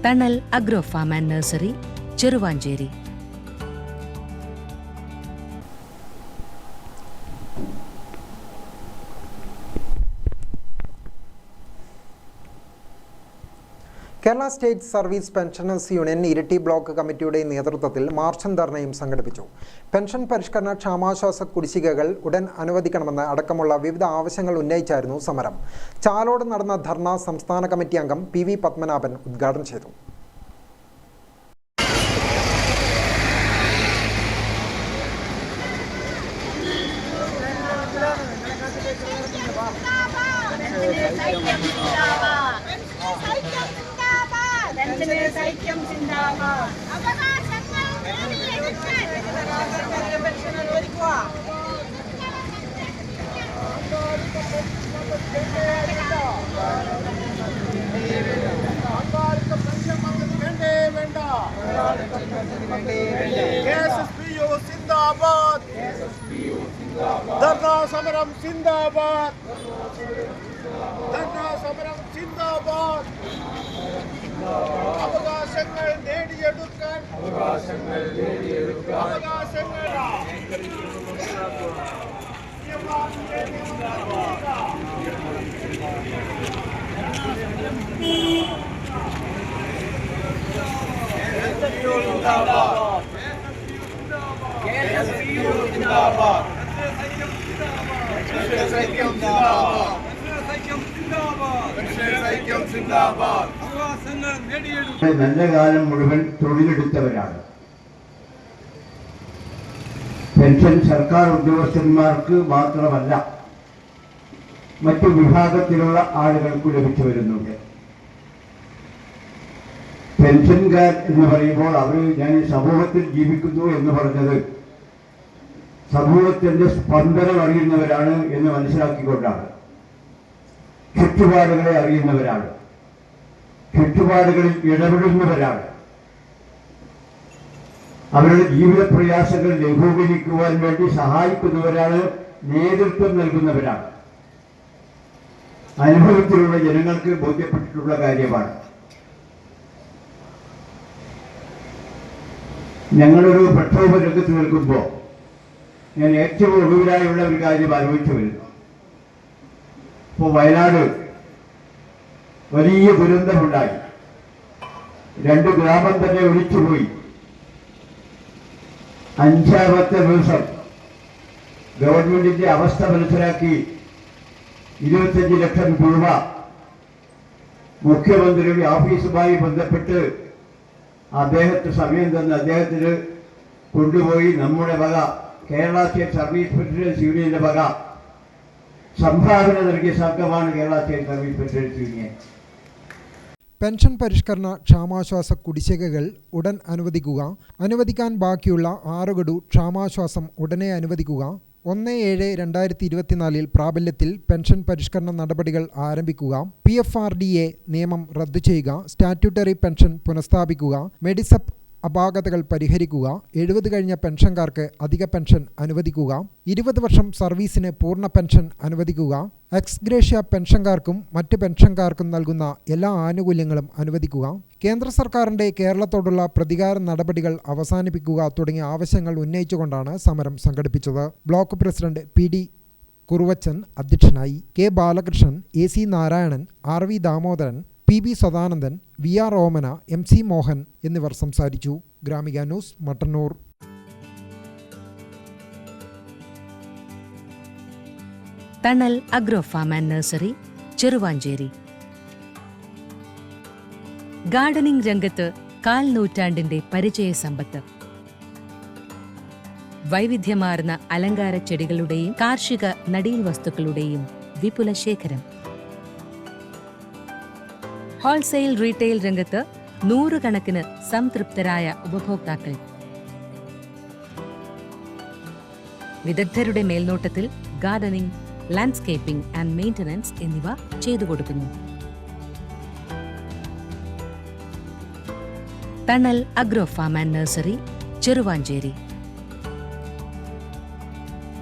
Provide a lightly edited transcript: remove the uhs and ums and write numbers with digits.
തണൽ agro farm and nursery, Cheruvanchery. Kerala state service pensioners union Iritty block കമ്മിറ്റിയുടെ നേതൃത്വത്തിൽ മാർച്ചും ധർണയും സംഘടിപ്പിച്ചു. പെൻഷൻ പരിഷ്കരണ ക്ഷാമാശ്വാസ കുടിശ്ശികകൾ ഉടൻ അനുവദിക്കണമെന്ന് അടക്കമുള്ള വിവിധ ആവശ്യങ്ങൾ ഉന്നയിച്ചായിരുന്നു സമരം. ചാലോട് നടന്ന ധർണ സംസ്ഥാന കമ്മിറ്റി അംഗം PV പത്മനാഭൻ ഉദ്ഘാടനം ചെയ്തു. ധർണാ സമരം സിന്ദാബാദ്, ധർണാ സമരം സിന്ദാബാദ്. അവകാശങ്ങൾ നേടിയെടുക്കാൻ നല്ല കാലം മുഴുവൻ തൊഴിലെടുത്തവരാണ്. പെൻഷൻ സർക്കാർ ഉദ്യോഗസ്ഥന്മാർക്ക് മാത്രമല്ല, മറ്റു വിഭാഗത്തിലുള്ള ആളുകൾക്ക് ലഭിച്ചു വരുന്നുണ്ട്. പെൻഷൻകാർ എന്ന് പറയുമ്പോൾ അവർ ഞാൻ സമൂഹത്തിൽ ജീവിക്കുന്നു എന്ന് പറഞ്ഞത് സമൂഹത്തിന്റെ സ്പന്ദനം അറിയുന്നവരാണ് എന്ന് മനസ്സിലാക്കിക്കൊണ്ടാണ്. ചുറ്റുപാടുകളെ അറിയുന്നവരാണ്, ചുറ്റുപാടുകളിൽ ഇടപെടുന്നവരാണ്, അവരുടെ ജീവിത പ്രയാസങ്ങൾ ലഘൂകരിക്കുവാൻ വേണ്ടി സഹായിക്കുന്നവരാണ്, നേതൃത്വം നൽകുന്നവരാണ്. അനുഭവത്തിലുള്ള ജനങ്ങൾക്ക് ബോധ്യപ്പെട്ടിട്ടുള്ള കാര്യമാണ്. ഞങ്ങളൊരു പ്രക്ഷോഭ രംഗത്ത് നിൽക്കുമ്പോൾ ഞാൻ ഏറ്റവും ഒടുവിലായുള്ള ഒരു കാര്യം ആലോചിച്ചു വരുന്നു. ഇപ്പോൾ വയനാട് വലിയ ദുരന്തമുണ്ടായി, 2 ഗ്രാമം തന്നെ ഒലിച്ചുപോയി. 5ാമത്തെ ദിവസം ഗവൺമെന്റിന്റെ അവസ്ഥ മനസ്സിലാക്കി 25 ലക്ഷം രൂപ മുഖ്യമന്ത്രിയുടെ ഓഫീസുമായി ബന്ധപ്പെട്ട് അദ്ദേഹത്തിന് സമയം തന്ന് അദ്ദേഹത്തിന് കൊണ്ടുപോയി നമ്മുടെ വക കേരള സ്റ്റേറ്റ് സർവീസ് പെൻഷനേഴ്സ് യൂണിയന്റെ വക സംഭാവന നൽകിയ സംഘമാണ് Kerala state service pensioners union. Pension പരിഷ്കരണ ക്ഷാമാശ്വാസ കുടിശ്ശികകൾ ഉടൻ അനുവദിക്കുക, അനുവദിക്കാൻ ബാക്കിയുള്ള 6 ഗഡു ക്ഷാമാശ്വാസം ഉടനെ അനുവദിക്കുക, 1/7/2024 പ്രാബല്യത്തിൽ പെൻഷൻ പരിഷ്കരണ നടപടികൾ ആരംഭിക്കുക, PFRDA നിയമം റദ്ദു ചെയ്യുക, സ്റ്റാറ്റ്യൂട്ടറി പെൻഷൻ പുനഃസ്ഥാപിക്കുക, മെഡിസപ്പ് അപാകതകൾ പരിഹരിക്കുക, 70 കഴിഞ്ഞ പെൻഷൻകാർക്ക് അധിക പെൻഷൻ അനുവദിക്കുക, 20 വർഷം സർവീസിന് പൂർണ്ണ പെൻഷൻ അനുവദിക്കുക, എക്സ്ഗ്രേഷ്യ പെൻഷൻകാർക്കും മറ്റ് പെൻഷൻകാർക്കും നൽകുന്ന എല്ലാ ആനുകൂല്യങ്ങളും അനുവദിക്കുക, കേന്ദ്ര സർക്കാരിൻ്റെ കേരളത്തോടുള്ള പ്രതികാര നടപടികൾ അവസാനിപ്പിക്കുക തുടങ്ങിയ ആവശ്യങ്ങൾ ഉന്നയിച്ചുകൊണ്ടാണ് സമരം സംഘടിപ്പിച്ചത്. ബ്ലോക്ക് പ്രസിഡന്റ് PD കുറുവച്ചൻ അധ്യക്ഷനായി. K Balakrishnan, AC Narayanan, RV Damodaran, PB Sadanandan, VR ഓമന, MC മോഹൻ എന്നിവർ സംസാരിച്ചു. Gramika news, Mattannur. Thanal agro farm and nursery, Cheruvanchery. Gardening രംഗത്ത് 1/4 നൂറ്റാണ്ടിന്റെ പരിചയ സമ്പത്ത്. വൈവിധ്യമാർന്ന അലങ്കാര ചെടികളുടെയും കാർഷിക നടീൽ വസ്തുക്കളുടെയും വിപുല ശേഖരം. ഹോൾസെയിൽ റീറ്റെയിൽ രംഗത്ത് 100 കണക്കിന് സംതൃപ്തരായ ഉപഭോക്താക്കൾ. വിദഗ്ധരുടെ മേൽനോട്ടത്തിൽ ഗാർഡനിംഗ്, ലാൻഡ്സ്കേപ്പിംഗ് ആൻഡ് മെയിന്റനൻസ് എന്നിവ ചെയ്തു കൊടുക്കുന്നു. Thanal agro farm and nursery, Cheruvanchery.